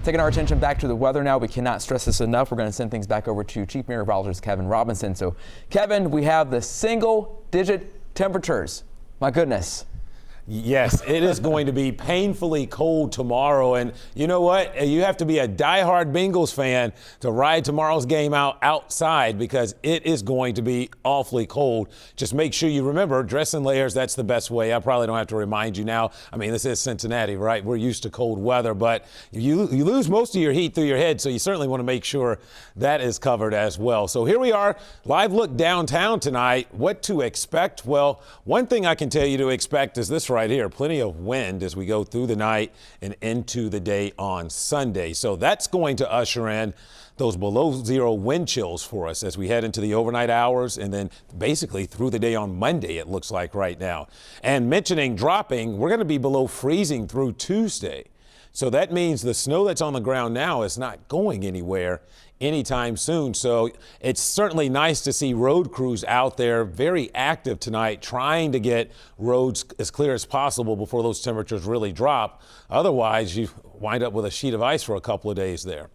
Taking our attention back to the weather now, we cannot stress this enough. We're going to send things back over to Chief Meteorologist Kevin Robinson. So, Kevin, we have the single-digit temperatures. My goodness. Yes, it is going to be painfully cold tomorrow. And you know what? You have to be a diehard Bengals fan to ride tomorrow's game out outside because it is going to be awfully cold. Just make sure you remember, dress in layers. That's the best way. I probably don't have to remind you now. I mean, this is Cincinnati, right? We're used to cold weather, but you lose most of your heat through your head, so you certainly want to make sure that is covered as well. So here we are, live look downtown tonight. What to expect? Well, one thing I can tell you to expect is this right here. Plenty of wind as we go through the night and into the day on Sunday. So that's going to usher in those below zero wind chills for us as we head into the overnight hours and then basically through the day on Monday, it looks like right now. And mentioning dropping, we're going to be below freezing through Tuesday. So that means the snow that's on the ground now is not going anywhere anytime soon. So it's certainly nice to see road crews out there very active tonight, trying to get roads as clear as possible before those temperatures really drop. Otherwise, you wind up with a sheet of ice for a couple of days there.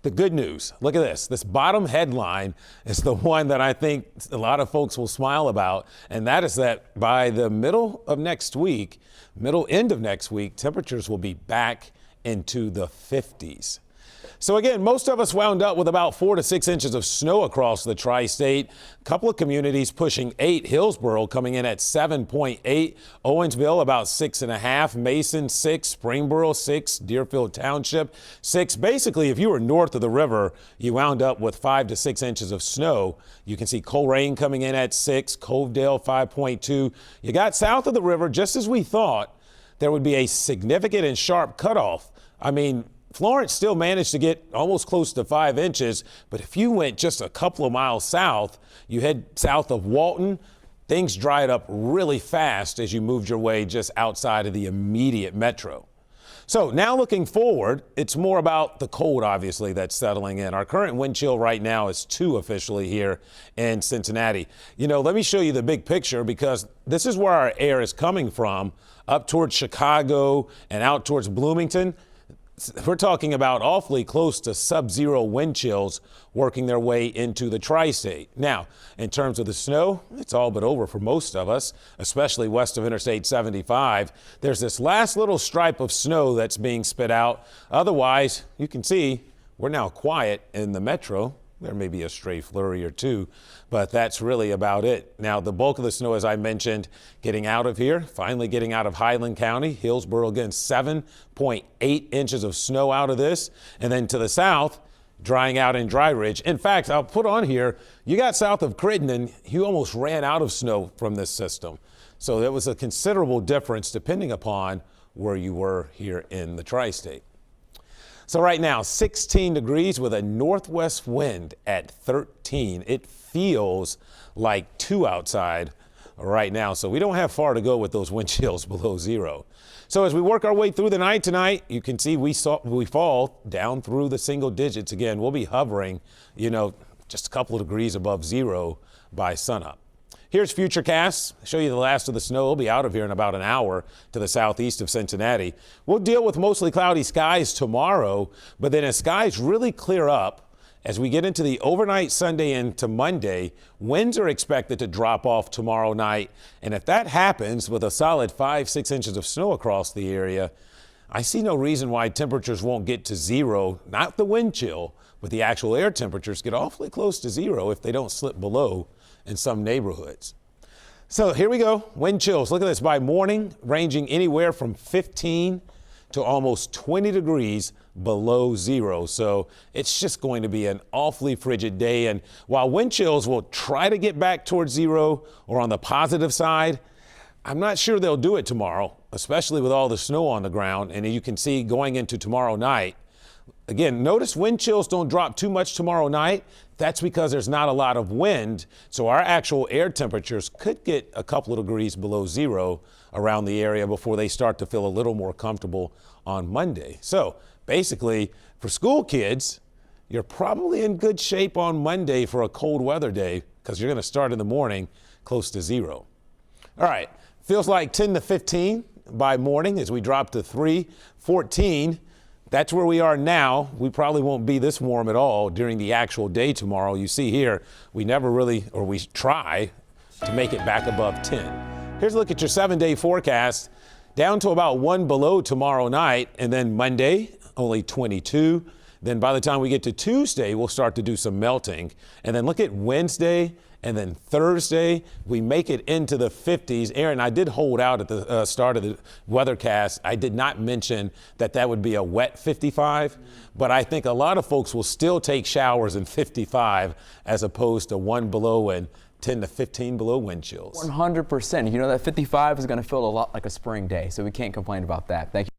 The good news, look at this. This bottom headline is the one that I think a lot of folks will smile about, and that is that by the middle end of next week, temperatures will be back into the 50s. So again, most of us wound up with about 4 to 6 inches of snow across the tri-state. A couple of communities pushing 8. Hillsboro coming in at 7.8. Owensville about 6.5. Mason 6. Springboro 6. Deerfield Township 6. Basically, if you were north of the river, you wound up with 5 to 6 inches of snow. You can see Colerain coming in at 6. Covedale 5.2. You got south of the river, just as we thought, there would be a significant and sharp cutoff. I mean, Florence still managed to get almost close to 5 inches, but if you went just a couple of miles south, you head south of Walton, things dried up really fast as you moved your way just outside of the immediate metro. So now looking forward, it's more about the cold, obviously, that's settling in. Our current wind chill right now is 2 officially here in Cincinnati. You know, let me show you the big picture because this is where our air is coming from, up towards Chicago and out towards Bloomington. We're talking about awfully close to sub-zero wind chills working their way into the tri-state. Now, in terms of the snow, it's all but over for most of us, especially west of Interstate 75. There's this last little stripe of snow that's being spit out. Otherwise, you can see we're now quiet in the metro. There may be a stray flurry or two, but that's really about it. Now, the bulk of the snow, as I mentioned, getting out of here, finally getting out of Highland County. Hillsboro, again, 7.8 inches of snow out of this. And then to the south, drying out in Dry Ridge. In fact, I'll put on here, you got south of Crittenden, you almost ran out of snow from this system. So there was a considerable difference depending upon where you were here in the tri-state. So right now, 16 degrees with a northwest wind at 13. It feels like 2 outside right now. So we don't have far to go with those wind chills below zero. So as we work our way through the night tonight, you can see we fall down through the single digits. Again, we'll be hovering, just a couple of degrees above zero by sunup. Here's Futurecast. I'll show you the last of the snow. It'll be out of here in about an hour to the southeast of Cincinnati. We'll deal with mostly cloudy skies tomorrow, but then as skies really clear up, as we get into the overnight Sunday into Monday, winds are expected to drop off tomorrow night. And if that happens with a solid 5-6 inches of snow across the area, I see no reason why temperatures won't get to zero, not the wind chill, but the actual air temperatures get awfully close to zero if they don't slip below in some neighborhoods. So here we go, wind chills. Look at this, by morning, ranging anywhere from 15 to almost 20 degrees below zero. So it's just going to be an awfully frigid day. And while wind chills will try to get back towards zero or on the positive side, I'm not sure they'll do it tomorrow, especially with all the snow on the ground. And you can see going into tomorrow night, again, notice wind chills don't drop too much tomorrow night. That's because there's not a lot of wind. So our actual air temperatures could get a couple of degrees below zero around the area before they start to feel a little more comfortable on Monday. So basically, for school kids, you're probably in good shape on Monday for a cold weather day because you're going to start in the morning close to zero. All right, feels like 10 to 15 by morning as we drop to 3, 14 that's where we are now. We probably won't be this warm at all during the actual day tomorrow. You see here, we never really, or we try to make it back above 10. Here's a look at your 7-day forecast. Down to about 1 below tomorrow night, and then Monday, only 22. Then by the time we get to Tuesday, we'll start to do some melting. And then look at Wednesday and then Thursday, we make it into the 50s. Aaron, I did hold out at the start of the weathercast. I did not mention that that would be a wet 55, but I think a lot of folks will still take showers in 55 as opposed to 1 below and 10 to 15 below wind chills. 100%. You know that 55 is going to feel a lot like a spring day, so we can't complain about that. Thank you.